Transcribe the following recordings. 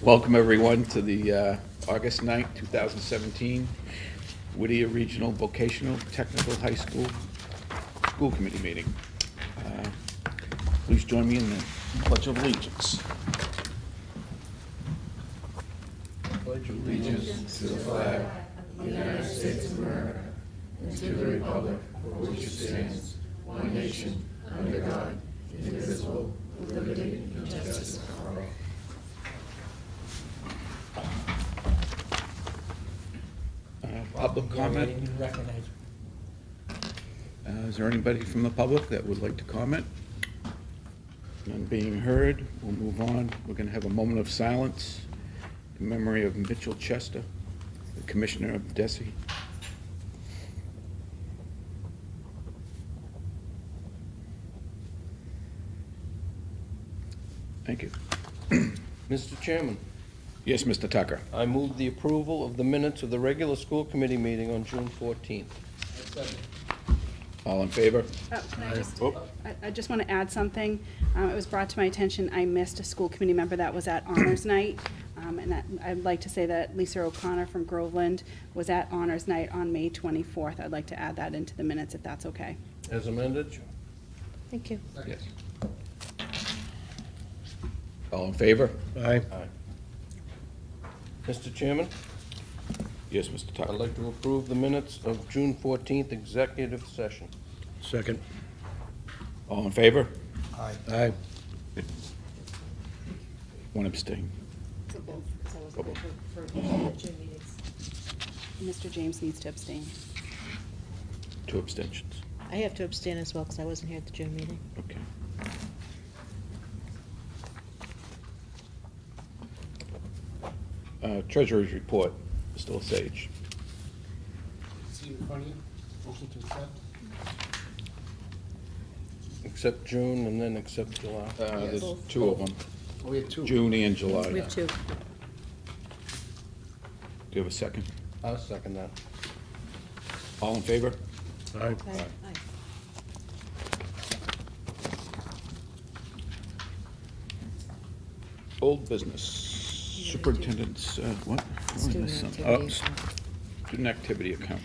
Welcome, everyone, to the August 9th, 2017 Whittier Regional Vocational Technical High School School Committee meeting. Please join me in the Pledge of Allegiance. Pledge of allegiance to the flag of the United States of America and to the republic for which it stands, one nation, under God, indivisible, with liberty and justice for all. Public comment? Is there anybody from the public that would like to comment? None being heard, we'll move on. We're going to have a moment of silence in memory of Mitchell Chester, the Commissioner of DESE. Thank you. Mr. Chairman, Yes, Mr. Tucker. I move the approval of the minutes of the regular school committee meeting on June 14th. All in favor? Can I just, Oh. I just want to add something. It was brought to my attention, I missed a school committee member that was at Honors Night. And I'd like to say that Lisa O'Connor from Groveland was at Honors Night on May 24th. I'd like to add that into the minutes, if that's okay. As amended? Thank you. Yes. All in favor? Aye. Mr. Chairman, Yes, Mr. I'd Tucker. like to approve the minutes of June 14th executive session. Second. All in favor? Aye. One abstain. So both, so Oh, both. for the June meetings. Mr. James needs to abstain. Two abstentions. I have to abstain as well because I wasn't here at the June meeting. Okay. Treasurer's report, Mr. Lesage. See in front of you, motion to accept? Except June and then except July. There's Both. two of them, Oh, we have two. June and July. We Do have two. you have a second? I'll second that. All in favor? Aye. Aye. Old business, superintendent's, what? Oh, I Student missed some. activity Oh, account. Student activity account.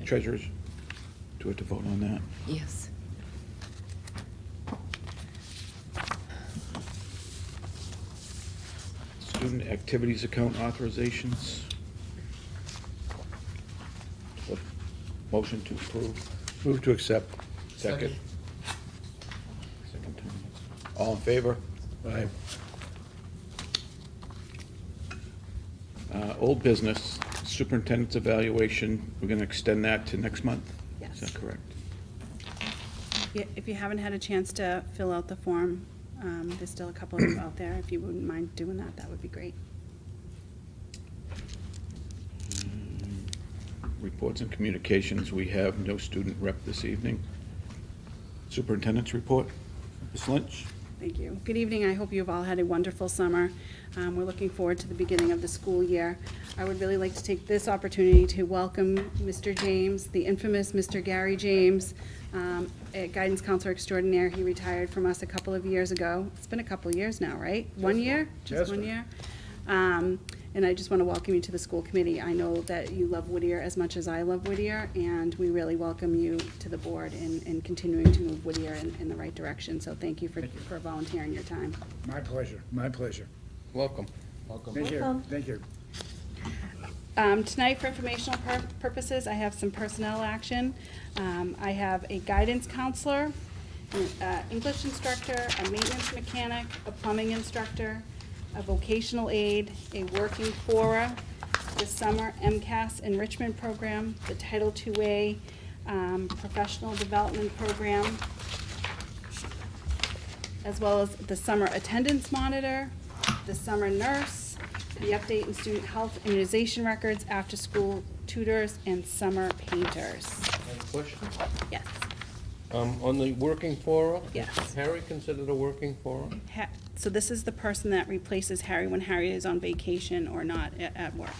Treasurers, do we have to vote on that? Yes. Student activities account authorizations. Motion to approve. Move to accept. Second. Second time. All in favor? Aye. Old business, superintendent's evaluation, we're gonna extend that to next month? Yes. Is that correct? Yeah, if you haven't had a chance to fill out the form, there's still a couple of you out there. If you wouldn't mind doing that, that would be great. Reports and communications, we have no student rep this evening. Superintendent's report, Ms. Lynch? Thank you. Good evening. I hope you've all had a wonderful summer. We're looking forward to the beginning of the school year. I would really like to take this opportunity to welcome Mr. James, the infamous Mr. Gary James, a guidance counselor extraordinaire. He retired from us a couple of years ago. It's been a couple of years now, right? 1 year? Just 1 year? And I just want to welcome you to the school committee. I know that you love Whittier as much as I love Whittier, and we really welcome you to the board in continuing to move Whittier in the right direction. So thank you for volunteering your time. My pleasure, my pleasure. Welcome. Thank you, Welcome. thank you. Tonight, for informational purposes, I have some personnel action. I have a guidance counselor, an English instructor, a maintenance mechanic, a plumbing instructor, a vocational aide, a working fora, the summer MCAS enrichment program, the Title IIA professional development program, as well as the summer attendance monitor, the summer nurse, the update in student health immunization records, after-school tutors, and summer painters. Any questions? Yes. On the working forum? Yes. Is Harry considered a working forum? So this is the person that replaces Harry when Harry is on vacation or not at work.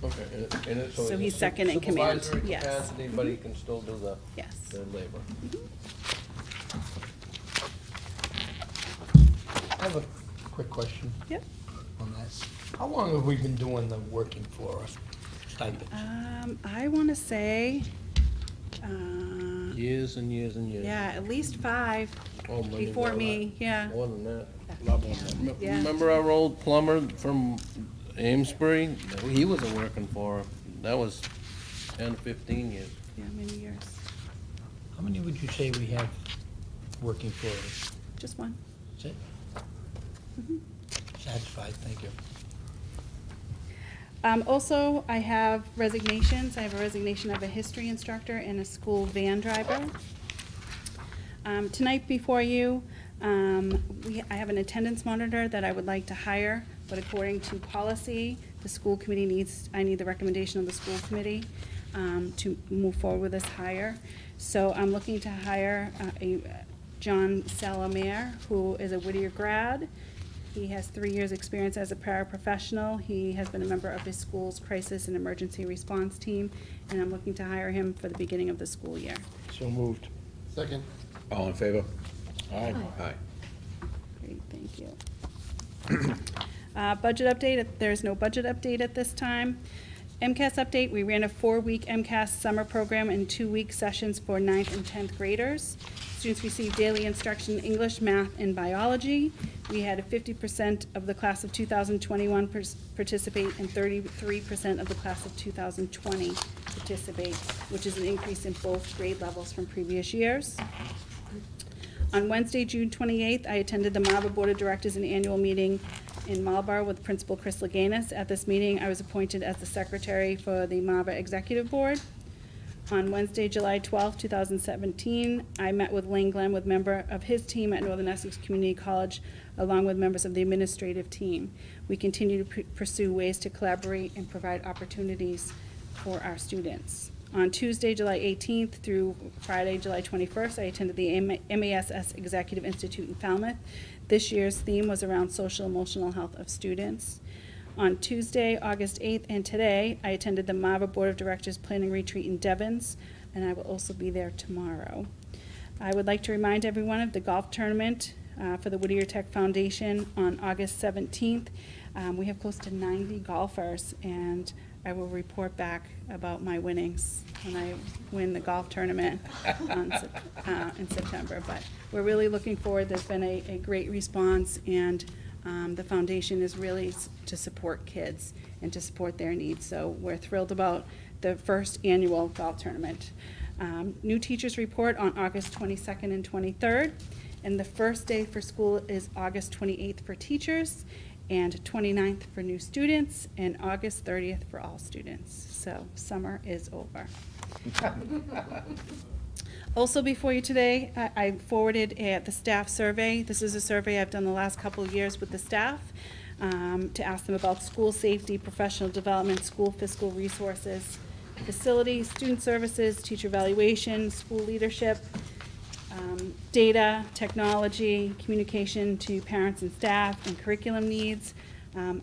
Okay. So it's a he's second in command, supervisory yes. capacity, but he can still do the Yes. labor. have a quick question Yep. on that. How long have we been doing the working for stipends? I want to say, Years and years and years. yeah, at least 5 Oh, maybe before more me, yeah. More than that. Yeah. Remember our old plumber from Amesbury? He wasn't working for, that was 10, 15 years. Yeah, many years. How many would you say we have working for us? Just one. Is it? Satisfied, thank you. Also, I have resignations. I have a resignation of a history instructor and a school van driver. Tonight before you, I have an attendance monitor that I would like to hire, but according to policy, the school committee I need the recommendation of the school committee to move forward with this hire. So I'm looking to hire John Salamere, who is a Whittier grad. He has 3 years' experience as a paraprofessional. He has been a member of his school's crisis and emergency response team, and I'm looking to hire him for the beginning of the school year. So moved. Second. All in favor? Aye. Aye. Great, thank you. Budget update, there's no budget update at this time. MCAS update, we ran a 4-week MCAS summer program and 2-week sessions for 9th and 10th graders. Students received daily instruction in English, math, and biology. We had 50% of the class of 2021 participate and 33% of the class of 2020 participate, which is an increase in both grade levels from previous years. On Wednesday, June 28th, I attended the MAVA Board of Directors' annual meeting in Marlborough with Principal Chris Leganis. At this meeting, I was appointed as the secretary for the MAVA Executive Board. On Wednesday, July 12th, 2017, I met with Lane Glenn with member of his team at Northern Essex Community College, along with members of the administrative team. We continue to pursue ways to collaborate and provide opportunities for our students. On Tuesday, July 18th through Friday, July 21st, I attended the MASS Executive Institute in Falmouth. This year's theme was around social emotional health of students. On Tuesday, August 8th, and today, I attended the MAVA Board of Directors Planning Retreat in Devens, and I will also be there tomorrow. I would like to remind everyone of the golf tournament for the Whittier Tech Foundation on August 17th. We have close to 90 golfers, and I will report back about my winnings when I win the golf tournament in September. But we're really looking forward. There's been a great response, and the foundation is really to support kids and to support their needs. So we're thrilled about the first annual golf tournament. New teachers report on August 22nd and 23rd. And the first day for school is August 28th for teachers, and 29th for new students, and August 30th for all students. So summer is over. Also before you today, I forwarded the staff survey. This is a survey I've done the last couple of years with the staff to ask them about school safety, professional development, school fiscal resources, facilities, student services, teacher evaluation, school leadership, data, technology, communication to parents and staff, and curriculum needs.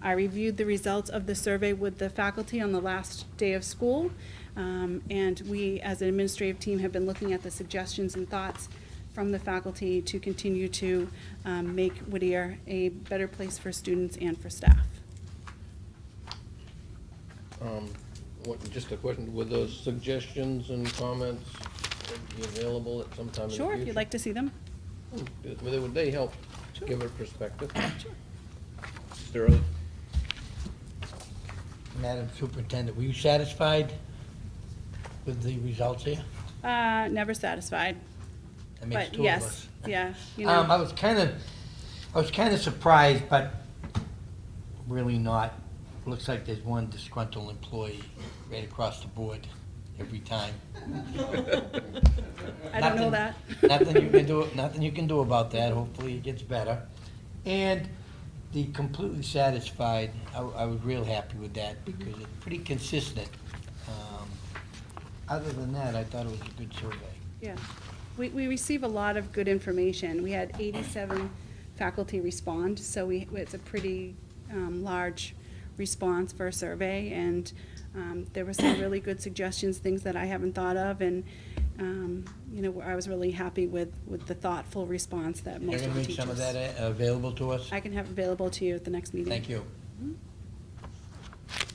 I reviewed the results of the survey with the faculty on the last day of school, and we, as an administrative team, have been looking at the suggestions and thoughts from the faculty to continue to make Whittier a better place for students and for staff. Just a question, were those suggestions and comments be available at some time in the future? Sure, if you'd like to see them. Would they help Sure. give a perspective? Sure. Mr. Early? Madam Superintendent, were you satisfied with the results here? Never satisfied, That makes but two of yes, us. yeah, you I know. was kind of surprised, but really not. Looks like there's one disgruntled employee right across the board every time. I don't know Nothing- that. Nothing you can do about that. Hopefully it gets better. And the completely satisfied, I was real happy with that because it's pretty consistent. Other than that, I thought it was a good survey. Yeah, we receive a lot of good information. We had 87 faculty respond, so it's a pretty large response for a survey, and There were some really good suggestions, things that I haven't thought of, and, I was really happy with the thoughtful response that You're most gonna of the make teachers. some of that available to us? I can have available to you at the next meeting. Thank you.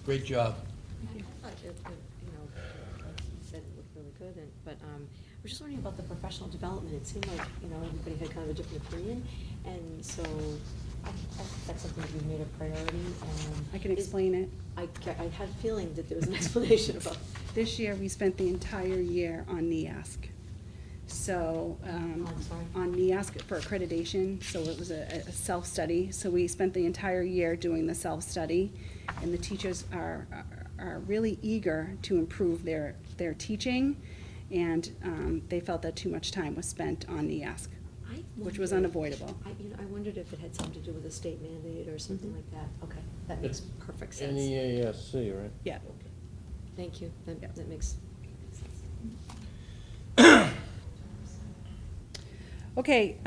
Great job. I thought said it looked really good, but I was just wondering about the professional development. It seemed like, everybody had kind of a different opinion, and so I think that's something that we've made a priority. I can explain it. I had a feeling that there was an explanation about. This year, we spent the entire year on NEASC. So, I'm sorry? on NEASC for accreditation, so it was a self-study. So we spent the entire year doing the self-study, and the teachers are really eager to improve their teaching, and they felt that too much time was spent on NEASC, which was unavoidable. I wondered if it had something to do with a state mandate or something like that. Okay, that makes perfect sense. NEASC, right? Yeah. Thank you. Yeah. That makes sense. Okay,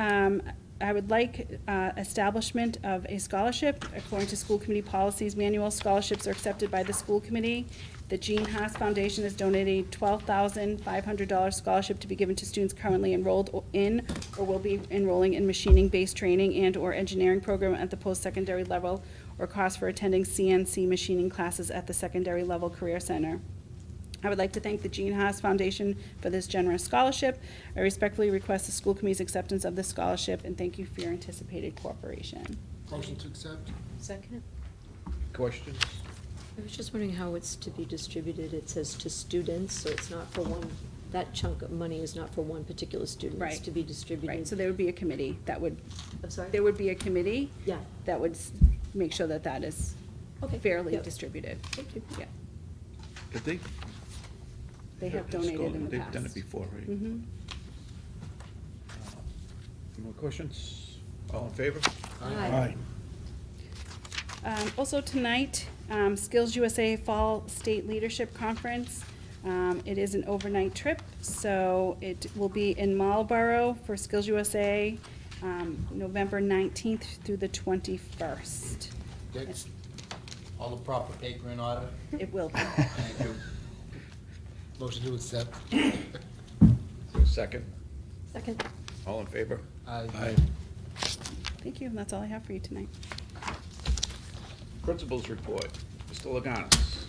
I would like establishment of a scholarship. According to school committee policies manual, scholarships are accepted by the school committee. The Gene Haas Foundation has donated $12,500 scholarship to be given to students currently enrolled in or will be enrolling in machining-based training and/or engineering program at the post-secondary level, or cost for attending CNC machining classes at the secondary level career center. I would like to thank the Gene Haas Foundation for this generous scholarship. I respectfully request the school committee's acceptance of this scholarship, and thank you for your anticipated cooperation. Motion to accept? Second? Questions? I was just wondering how it's to be distributed. It says to students, so it's not for one, that chunk of money is not for one particular student. Right. It's to be distributed. Right, so there would be a committee that would, I'm sorry? there would be a committee Yeah. that would make sure that that is Okay. fairly Yep. distributed. Thank you. Yeah, Did they? they have donated in the past. They've done it before, right? Mhm. More questions? All in favor? Aye. Also tonight, Skills USA Fall State Leadership Conference. It is an overnight trip, so it will be in Marlborough for Skills USA, November 19th through the 21st. Dick? All the proper paper in order? It will be. Thank you. Motion to accept? Is there a second? Second? All in favor? Aye. Thank you, and that's all I have for you tonight. Principals report. Mr. Laganis.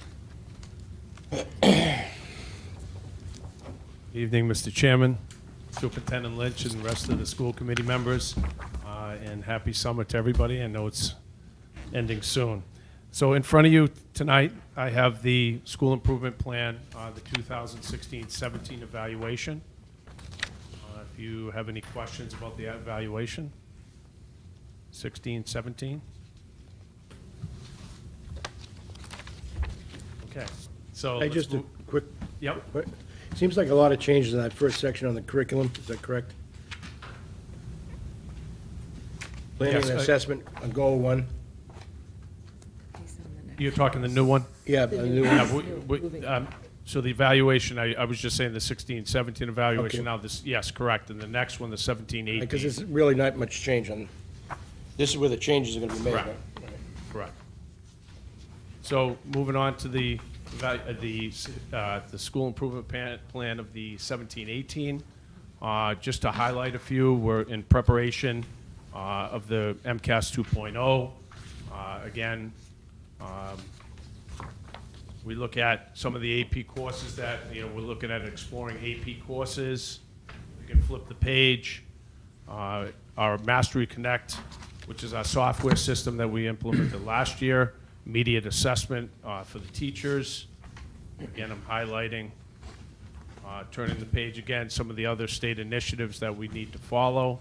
Evening, Mr. Chairman, Superintendent Lynch, and the rest of the school committee members, and happy summer to everybody. I know it's ending soon. So in front of you tonight, I have the school improvement plan, the 2016-17 evaluation. If you have any questions about the evaluation, 16-17. Okay, so. Hey, let's just a move- quick, Yep. seems like a lot of changes in that first section on the curriculum, is that correct? Planning Yes, and assessment, on goal one, You're talking the new one? yeah, The a new new Yeah, one. Moving. so the evaluation, I was just saying the 16-17 evaluation, Okay. now this, yes, correct, and the next one, the 17-18. Because there's really not much change on, this is where the changes are gonna be made, Correct. right? Correct. So moving on to the school improvement plan of the 17-18. Just to highlight a few, we're in preparation of the MCAS 2.0. Again, we look at some of the AP courses that, we're looking at exploring AP courses. You can flip the page. Our Mastery Connect, which is our software system that we implemented last year, immediate assessment for the teachers. Again, I'm highlighting, turning the page again, some of the other state initiatives that we need to follow.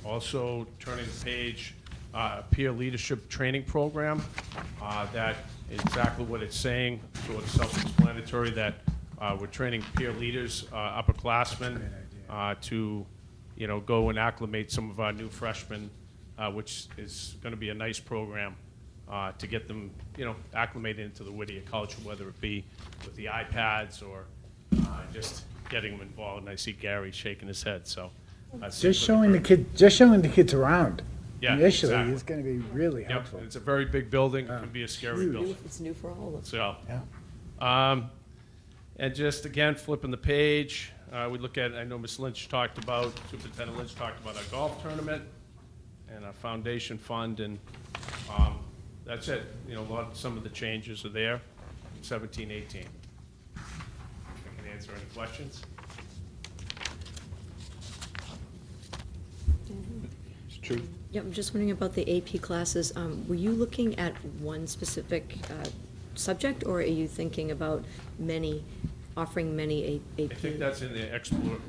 Also, turning the page, peer leadership training program, that exactly what it's saying, sort of self-explanatory, that we're training peer leaders, upperclassmen, to, go and acclimate some of our new freshmen, which is going to be a nice program to get them, acclimated into the Whittier culture, whether it be with the iPads or just getting them involved. And I see Gary shaking his head, so. Just showing the kids around. Yeah, initially exactly. is gonna be really Yep, helpful. it's a very big building, it can be a scary building. It's new for all of us. So, Yeah. and just again, flipping the page, we look at, I know Ms. Lynch talked about, Superintendent Lynch talked about our golf tournament and our foundation fund, and that's it. You know, some of the changes are there, 17, 18. I can answer any questions. It's true. Yeah, I'm just wondering about the AP classes. Were you looking at one specific subject, or are you thinking about offering many AP? I think that's in the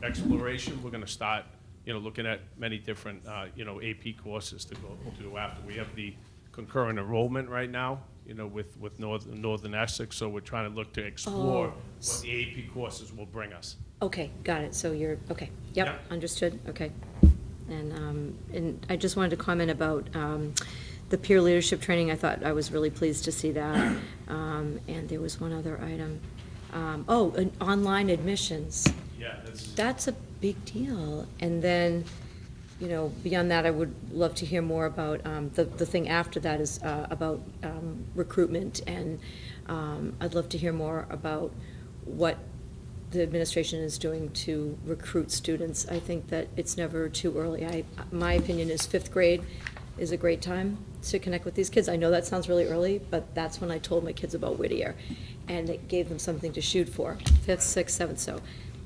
exploration. We're gonna start, looking at many different, AP courses to go to after. We have the concurrent enrollment right now, with Northern Essex, so we're trying to look to explore Oh. what the AP courses will bring us. Okay, got it. So okay. Yeah. Yep, understood, okay. And I just wanted to comment about the peer leadership training. I thought, I was really pleased to see that. And there was one other item. Online admissions. Yeah, That's a big deal. And then, beyond that, I would love to hear more about, the thing after that is about recruitment. And I'd love to hear more about what the administration is doing to recruit students. I think that it's never too early. My opinion is 5th grade is a great time to connect with these kids. I know that sounds really early, but that's when I told my kids about Whittier, and it gave them something to shoot for, 5th, 6th, 7th, so,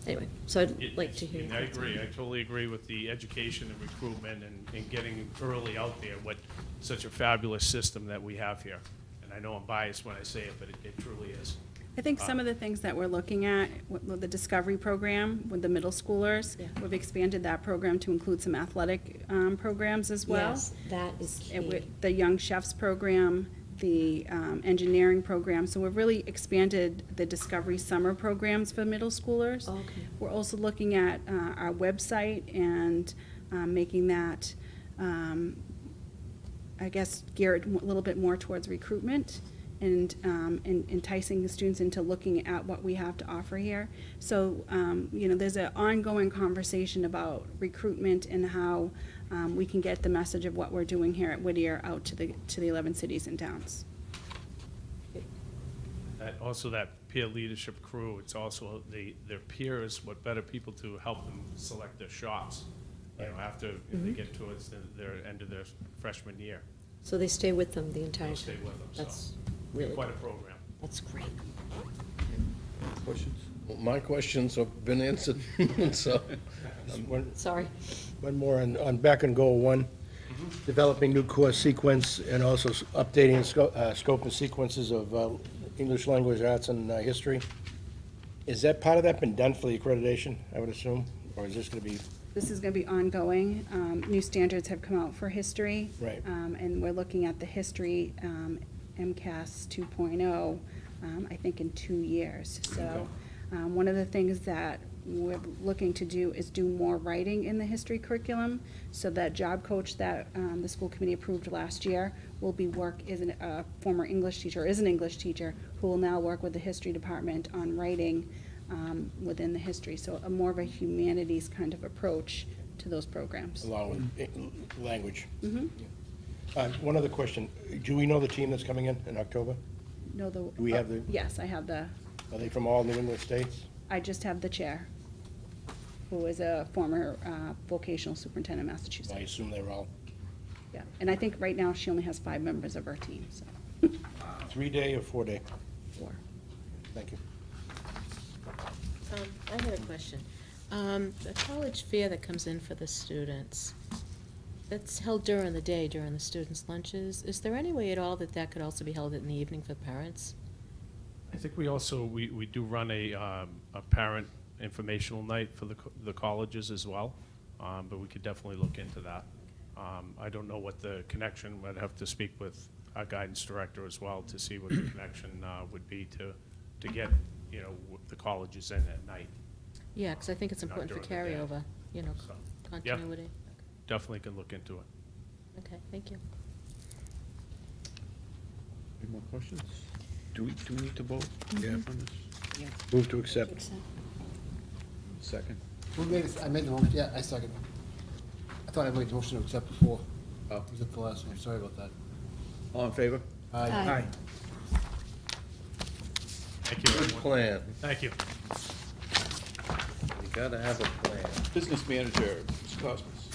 anyway, so I'd like to hear. And I agree. I totally agree with the education and recruitment and getting early out there, what such a fabulous system that we have here. And I know I'm biased when I say it, but it truly is. I think some of the things that we're looking at, with the Discovery program with the middle schoolers, Yeah. we've expanded that program to include some athletic programs as well. Yes, that is And key. with the Young Chefs program, the engineering program, so we've really expanded the Discovery summer programs for middle schoolers. Okay. We're also looking at our website and making that, I guess, geared a little bit more towards recruitment and enticing the students into looking at what we have to offer here. So, there's an ongoing conversation about recruitment and how we can get the message of what we're doing here at Whittier out to the 11 cities and towns. Also, that peer leadership crew, it's also their peers, what better people to help them select their shots, after they get towards their end of their freshman year. So they stay with them the entire They'll time? stay with them, so. That's really, Quite a program. that's great. Questions? Well, my questions have been answered, so. Sorry. One more on back and goal one, developing new course sequence and also updating scope and sequences of English language, arts, and history. Is that part of that been done for the accreditation, I would assume? Or is this going to be, This is going to be ongoing. New standards have come out for history. Right. And we're looking at the history MCAS 2.0, I think in 2 years. So one of the things that we're looking to do is do more writing in the history curriculum. So that job coach that the school committee approved last year will be is a former English teacher, is an English teacher, who will now work with the history department on writing within the history. So a more of a humanities kind of approach to those programs. along with language? Mhm. One other question. Do we know the team that's coming in October? No, Do we have the, Yes, I have are they from all New England states? I just have the chair, who is a former vocational superintendent in I Massachusetts. assume they're all Yeah, and I think right now she only has 5 members of her team, so, 3-day or 4-day? 4. Thank you. I had a question. The college fair that comes in for the students, that's held during the day, during the students' lunches. Is there any way at all that that could also be held in the evening for parents? I think we also, we do run a parent informational night for the colleges as well, but we could definitely look into that. I don't know what the connection, I'd have to speak with our guidance director as well to see what the connection would be to get, the colleges in at night. Yeah, because I think it's Not important for during the day. carryover, So, continuity. definitely can look into it. Okay, thank you. Any more questions? Do we need to vote? Yeah. On this? Move to accept. Second? Who made it? I made the motion, yeah, I second. I thought I made the motion to accept before. Oh. Was it the last one? Sorry about that. All in favor? Aye. Thank you, Good everyone. plan. Thank you. You gotta have a plan. Business manager, Ms. Cosmos.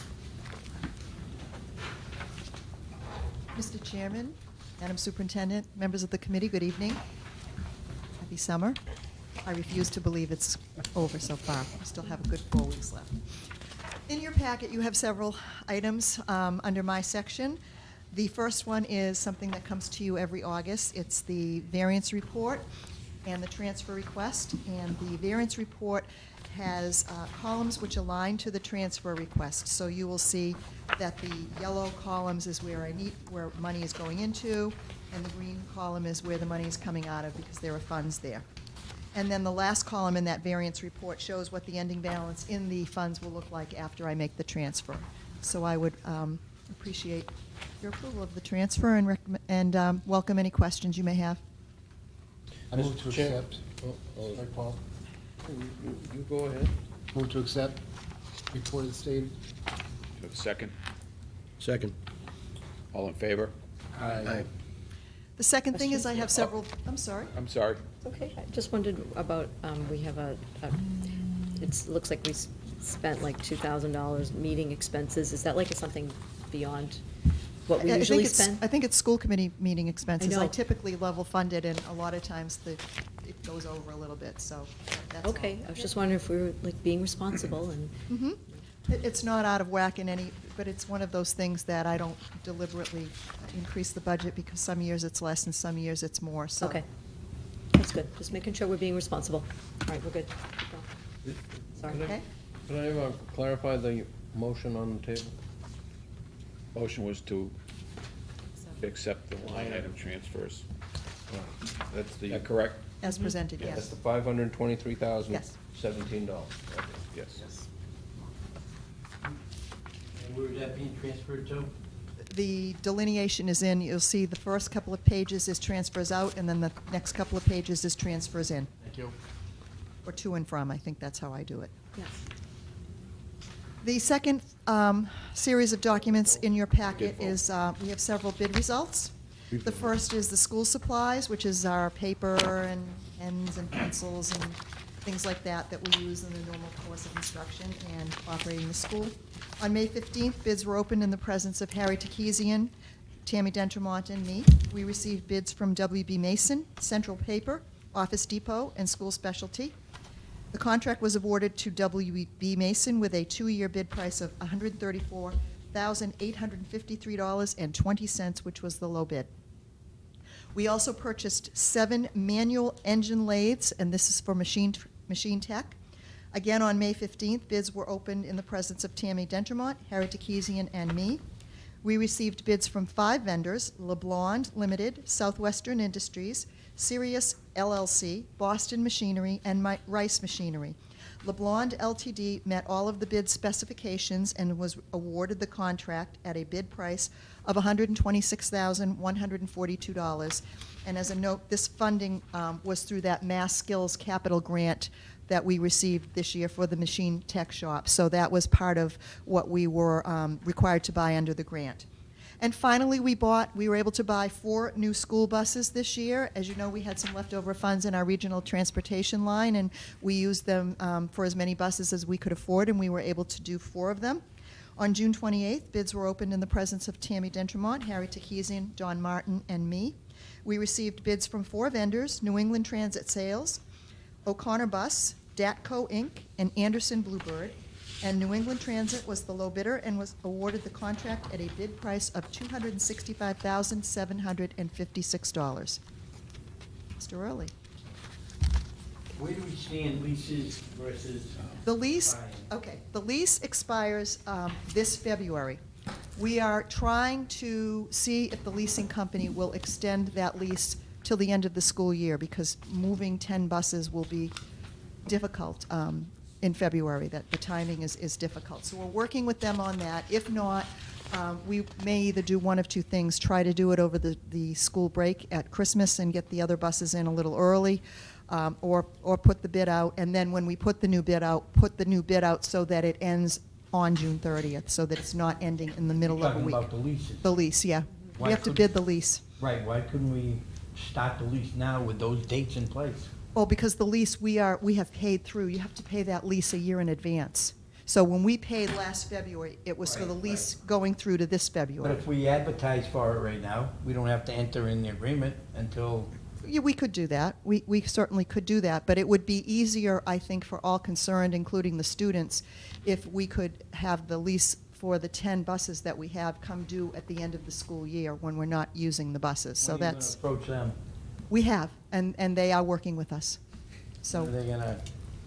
Mr. Chairman, Madam Superintendent, members of the committee, good evening. Happy summer. I refuse to believe it's over so far. We still have a good 4 weeks left. In your packet, you have several items under my section. The first one is something that comes to you every August. It's the variance report and the transfer request. And the variance report has columns which align to the transfer request. So you will see that the yellow columns is where where money is going into, and the green column is where the money is coming out of because there are funds there. And then the last column in that variance report shows what the ending balance in the funds will look like after I make the transfer. So I would appreciate your approval of the transfer and welcome any questions you may have. I move to Mr. Chair. accept. Oh, Sorry, Paul. You go ahead. Move to accept. Report of the state. Do you have a second? Second. All in favor? Aye. The second thing is I have several, I'm sorry. I'm sorry. Okay, I just wondered about, we have looks like we spent like $2,000 meeting expenses. Is that like something beyond what we I usually think it's- spend? I think it's school committee meeting expenses. I I know. typically level fund it, and a lot of times it goes over a little bit, so that's all. Okay, I was just wondering if we were like being responsible and, Mhm. It's not out of whack in any, but it's one of those things that I don't deliberately increase the budget because some years it's less and some years it's more, so. okay. That's good, just making sure we're being responsible. All right, we're good. Keep going. Sorry. Can I- Okay. Can I clarify the motion on the table? Motion was to accept the line item transfers. That's Is the, that correct? As presented, that's yes. the $523,017. Yes. Yes. And where is that being transferred to? The delineation is in, you'll see the first couple of pages is transfers out, and then the next couple of pages is transfers in, Thank you. or to and from, I think that's how I do it. Yes. The second series of documents in your packet is, we have several bid results. The first is the school supplies, which is our paper and pens and pencils and things like that that we use in the normal course of instruction and operating the school. On May 15th, bids were opened in the presence of Harry Takesian, Tammy Dentremont, and me. We received bids from W.B. Mason, Central Paper, Office Depot, and School Specialty. The contract was awarded to W.B. Mason with a 2-year bid price of $134,853.20, which was the low bid. We also purchased 7 manual engine lathes, and this is for Machine Tech. Again, on May 15th, bids were opened in the presence of Tammy Dentremont, Harry Takesian, and me. We received bids from 5 vendors: LeBlond Limited, Southwestern Industries, Sirius LLC, Boston Machinery, and Rice Machinery. LeBlond Ltd. met all of the bid specifications and was awarded the contract at a bid price of $126,142. And as a note, this funding was through that Mass Skills Capital Grant that we received this year for the Machine Tech Shop. So that was part of what we were required to buy under the grant. And finally, we were able to buy 4 new school buses this year. As you know, we had some leftover funds in our regional transportation line, and we used them for as many buses as we could afford, and we were able to do 4 of them. On June 28th, bids were opened in the presence of Tammy Dentremont, Harry Takesian, Don Martin, and me. We received bids from 4 vendors: New England Transit Sales, O'Connor Bus, Datco Inc., and Anderson Bluebird. And New England Transit was the low bidder and was awarded the contract at a bid price of $265,756. Mr. Early. Where do we stand leases versus? The lease, buying? okay, the lease expires this February. We are trying to see if the leasing company will extend that lease till the end of the school year, because moving 10 buses will be difficult in February, that the timing is difficult. So we're working with them on that. If not, we may either do one of 2 things: try to do it over the school break at Christmas and get the other buses in a little early, or put the bid out, and then when we put the new bid out so that it ends on June 30th, so that it's not ending in the middle of a Talking week. about the leases. The lease, yeah. Why We have to couldn't- bid the lease. Right, why couldn't we start the lease now with those dates in place? Well, because the lease, we have paid through. You have to pay that lease a year in advance. So when we paid last February, it was for the Right, lease going through to this But February. if we advertise for it right now, we don't have to enter in the agreement until, Yeah, we could do that. We certainly could do that, but it would be easier, I think, for all concerned, including the students, if we could have the lease for the 10 buses that we have come due at the end of the school year when we're not using the buses. So when are you that's, gonna approach them? we have, and they are working with us. When So are they gonna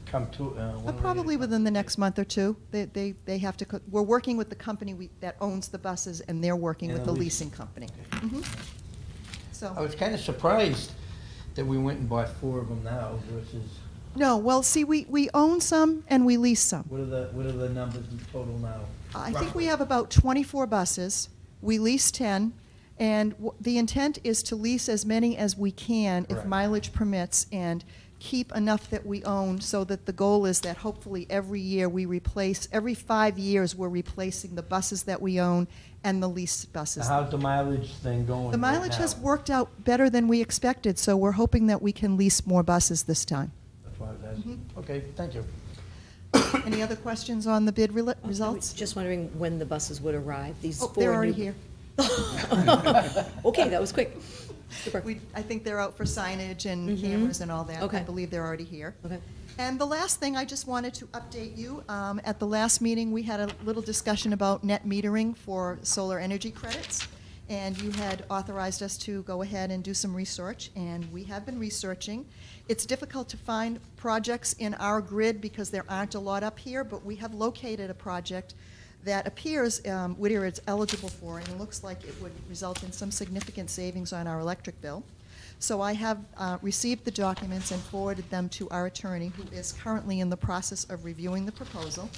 come to, when are they gonna probably come within to the us? next month or two. They have to, we're working with the company that owns the buses, and they're working And with the the leasing. leasing company. Mhm. I So, was kinda surprised that we went and bought 4 of them now versus, no, well, see, we own some and we lease some. what are the numbers in total now? I think we Roughly. have about 24 buses. We lease 10, and the intent is to lease as many as we can if Correct. mileage permits, and keep enough that we own, so that the goal is that hopefully every year we replace, every 5 years, we're replacing the buses that we own and the leased buses. How's the mileage thing going The right mileage has now? worked out better than we expected, so we're hoping that we can lease more buses this time. That's why I was asking. Mm-hmm. Okay, thank you. Any other questions on the bid I was results? just wondering when the buses would arrive, these Oh, 4 they're already new- here. Okay, that was quick. Super. I think they're out for signage and Mhm. cameras and all that. I Okay. believe they're already here. Okay. And the last thing, I just wanted to update you. At the last meeting, we had a little discussion about net metering for solar energy credits. And you had authorized us to go ahead and do some research, and we have been researching. It's difficult to find projects in our grid because there aren't a lot up here, but we have located a project that appears Whittier is eligible for, and it looks like it would result in some significant savings on our electric bill. So I have received the documents and forwarded them to our attorney, who is currently in the process of reviewing the proposal.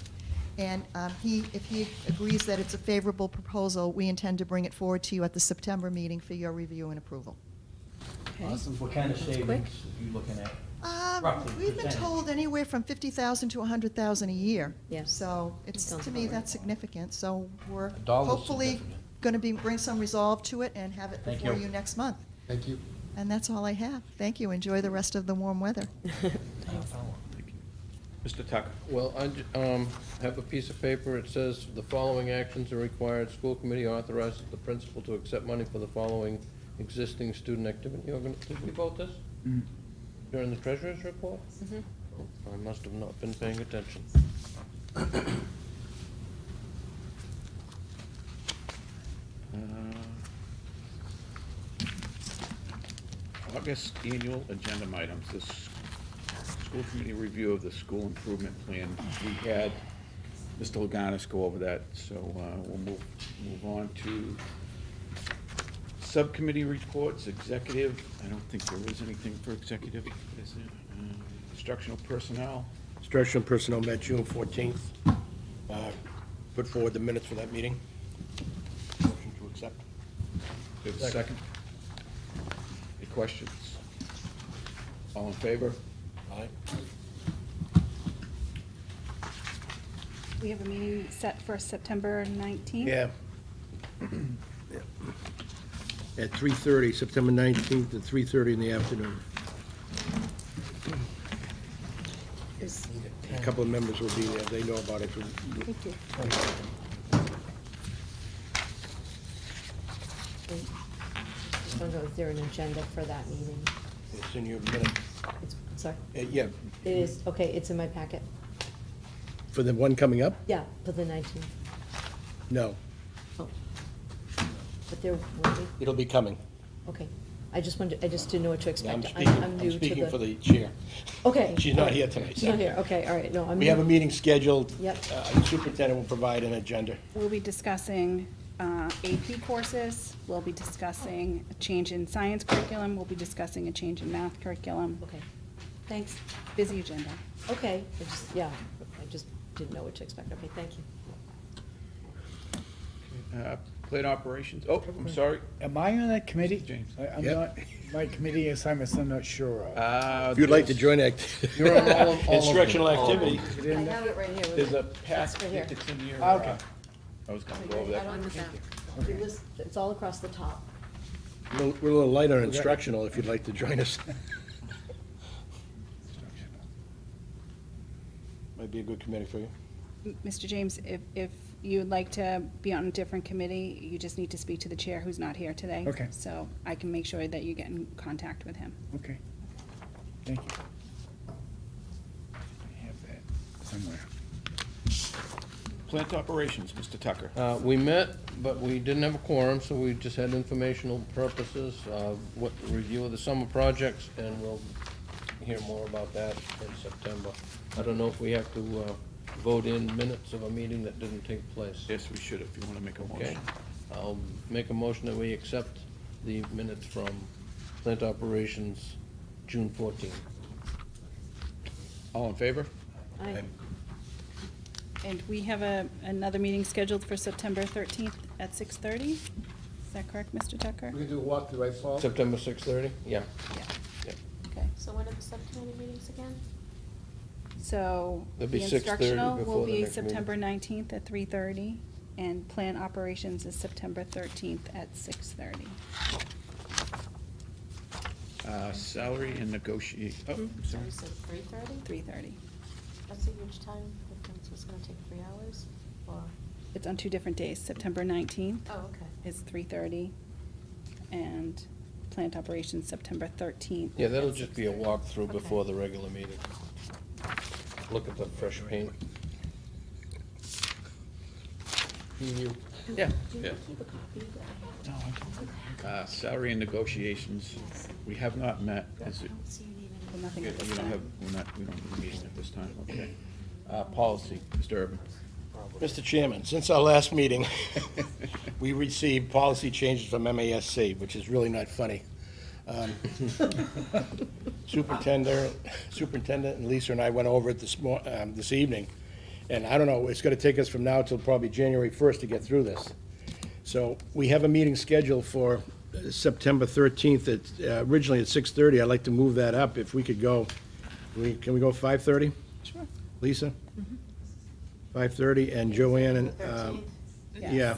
And if he agrees that it's a favorable proposal, we intend to bring it forward to you at the September meeting for your review and approval. Okay. What kind of That's quick. savings are you looking at? Roughly, We've been percentage. told anywhere from 50,000 to 100,000 a year. Yeah. So it's, Sounds to me, about right. that's significant. So we're A dollar's hopefully significant. going to bring some resolve to it and have it Thank before you. you next month. Thank you. And that's all I have. Thank you. Enjoy the rest of the warm weather. Mr. Tucker? Well, I have a piece of paper. It says the following actions are required. School committee authorizes the principal to accept money for the following existing student activity. Did we vote this? During the treasurer's report? Mhm. Oh, I must have not been paying attention. August annual agenda items, this school committee review of the school improvement plan. We had Mr. Laganis go over that, so we'll move on to subcommittee reports, executive. I don't think there is anything for executive, is there? Instructional personnel. Instructional personnel met June 14th. Put forward the minutes for that meeting. Motion to accept. Do you have a second? Any questions? All in favor? Aye. We have a meeting set for September 19th. Yeah. At 3:30, September 19th at 3:30 in the afternoon. Is- A couple of members will be there. They know about it. Thank you. Just wonder, is there an agenda for that meeting? It's in your minute. It's, sorry, Yeah, it is, okay, it's in my packet. for the one coming up? Yeah, for the 19th. No, Oh. But there will be, it'll be coming. okay. I just wanted, I just didn't know what to Yeah, expect. I'm new to speaking for the chair. Okay. She's not here tonight. She's not here, okay, all right, no, I'm. We have a meeting scheduled. Yep. The superintendent will provide an agenda. We'll be discussing AP courses, we'll be discussing a change in science curriculum, we'll be discussing a change in math curriculum. Okay, thanks. Busy agenda. Okay, I just didn't know what to expect. Okay, thank you. Plant operations, oh, I'm sorry. Am I on that committee? James. I'm Yep. not, my committee assignments, I'm not sure of. If you'd like to join activity. You're on all of them. Instructional activity. Is it in there? it right here. There's a pack, It's right here. it's in your, Okay. I was gonna go over that. It's all across the top. We're a little light on instructional, if you'd like to join us. Might be a good committee for you. Mr. James, if you would like to be on a different committee, you just need to speak to the chair who's not here today. Okay. So I can make sure that you get in contact with him. Okay. Thank you. I have that somewhere. Plant operations, Mr. Tucker. We met, but we didn't have a quorum, so we just had informational purposes, what, review of the summer projects, and we'll hear more about that in September. I don't know if we have to vote in minutes of a meeting that didn't take place. Yes, we should, if you wanna make a Okay, motion. I'll make a motion that we accept the minutes from plant operations, June 14. All in favor? Aye. And we have another meeting scheduled for September 13th at 6:30. Is that correct, Mr. Tucker? We can do a walkthrough, right, Paul? September 6:30? Yeah. Yeah. Yeah. Okay. So when are the subcommittee meetings again? So It'll be the 6:30 instructional before will the be next meeting. September 19th at 3:30, and plant operations is September 13th at 6:30. Salary and negotiate, oh, I'm So sorry. you said 3:30? 3:30. That's a huge time difference. It's gonna take 3 hours? Or, It's on two different days. September 19th oh, okay. is 3:30, and plant operations September 13th. Yeah, that'll at just be a 6:30. walkthrough Okay. before the regular meeting. Look at the fresh paint. You. Yeah. Yeah. Keep a copy of that. Salary and negotiations, we have not met, is it? I don't see your name But anywhere. nothing You at this don't time. have, we don't have a meeting at this time, okay. Policy, Mr. Urban. Mr. Chairman, since our last meeting, we received policy changes from MASC, which is really not funny. Superintendent and Lisa and I went over it this evening, and I don't know, it's gonna take us from now till probably January 1st to get through this. So we have a meeting scheduled for September 13th, originally at 6:30. I'd like to move that up if we could go. Can we go 5:30? Sure. Lisa? 5:30, and Joanne and, 13th. yeah.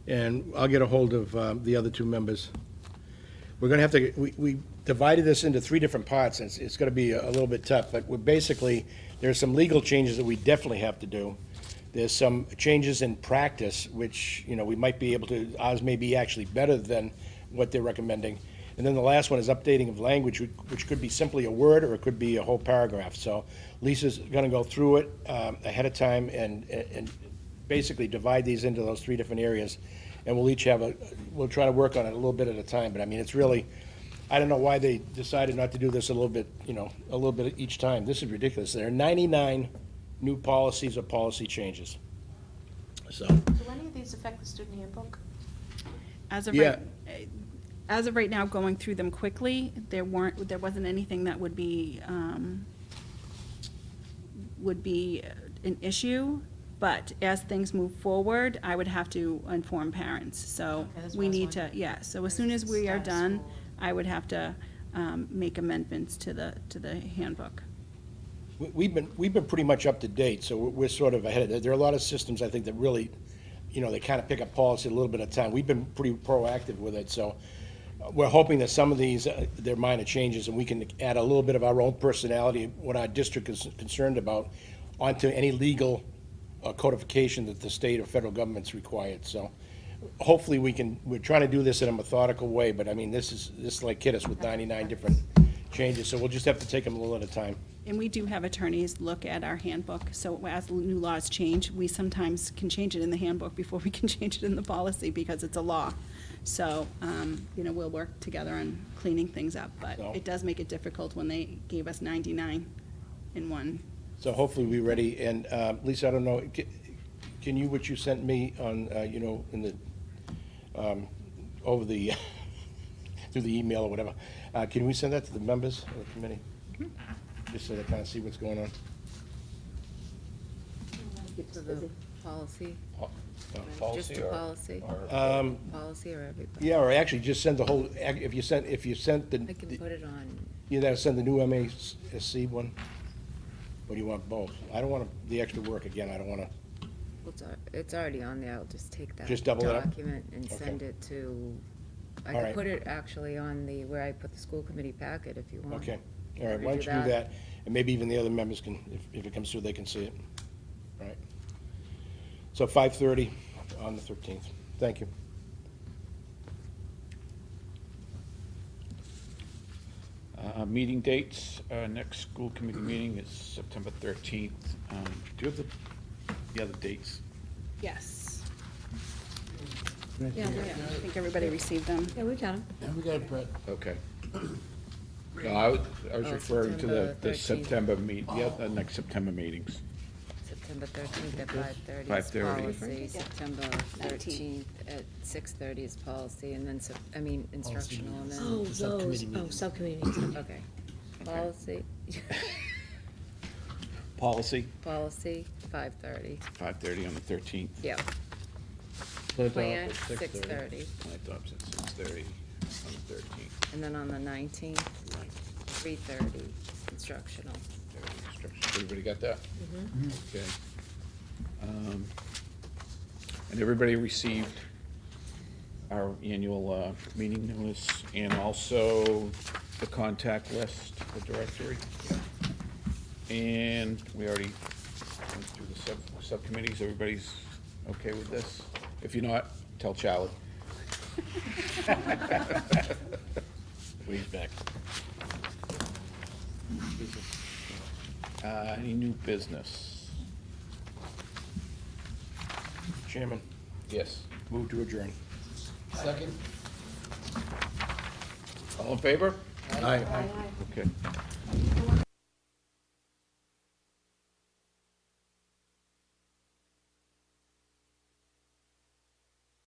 And I'll get a hold of the other two members. We're gonna have to, we divided this into three different parts, and it's gonna be a little bit tough, but we're basically, there's some legal changes that we definitely have to do. There's some changes in practice, which, you know, we might be able to, ours may be actually better than what they're recommending. And then the last one is updating of language, which could be simply a word, or it could be a whole paragraph. So Lisa's gonna go through it ahead of time and basically divide these into those three different areas. And we'll each have we'll try to work on it a little bit at a time, but I mean, it's really, I don't know why they decided not to do this a little bit, you know, a little bit each time. This is ridiculous. There are 99 new policies or policy changes. So, Do any of these affect the student handbook? As of Yeah. right now, going through them quickly, there wasn't anything that would be an issue. But as things move forward, I would have to inform parents. So Okay, that's what we I was need to, wondering. yeah, so as soon as we are Status done, quo. I would have to make amendments to the handbook. we've been pretty much up to date, so we're sort of ahead of it. There are a lot of systems, I think, that really, you know, they kind of pick up policy a little bit at a time. We've been pretty proactive with it, so we're hoping that some of these, they're minor changes, and we can add a little bit of our own personality, what our district is concerned about, onto any legal codification that the state or federal government's required. So hopefully we're trying to do this in a methodical way, but I mean, this is like hit us with 99 different changes, so we'll just have to take them a little at a time. And we do have attorneys look at our handbook, so as new laws change, we sometimes can change it in the handbook before we can change it in the policy, because it's a law. So, you know, we'll work together on cleaning things up, but So- it does make it difficult when they gave us 99 in one. So hopefully we're ready, and Lisa, I don't know, can you, what you sent me on, you know, in the, over the, through the email or whatever, can we send that to the members of the committee? Just so they kind of see what's going on. To the policy? Just Policy to or? policy? or- Policy or everybody? Yeah, or actually just send the whole, if you sent the, I can put it on, you gotta send the new MASC one? Or do you want both? I don't want the extra work again, I don't wanna, it's already on there, I'll just take that Just double it up? document and Okay. send it to, I All could right. put it actually on the, where I put the school committee packet if you want. okay. All right, Redo why don't you do that. that? And maybe even the other members can, if it comes through, they can see it. All right. So 5:30 on the 13th. Thank you. Meeting dates, next school committee meeting is September 13th. Do you have the other dates? Yes. Yeah, I think everybody received them. yeah, we got them. And we got it, Brett. Okay. No, I was Oh, referring to the September 13th. September the next September meetings. September 13th at 5:30 is 5:30. policy, September 13th at 6:30 is policy, and then, instructional, and then, Oh, Subcommittee those, oh, meetings. subcommittee meetings. okay. Policy, Policy, policy, 5:30, 5:30 on the 13th. yeah. Plant Plan, off at 6:30. 6:30, Plant ops at 6:30 on the 13th. and then on the 19th, 3:30, instructional. Everybody got that? Okay. And everybody received our annual meeting notice and also the contact list, the directory. And we already went through the subcommittees. Everybody's okay with this? If you're not, tell Charlie. Please back. Any new business? Chairman, Yes. move to adjourn. Second? All in favor? Aye. Okay.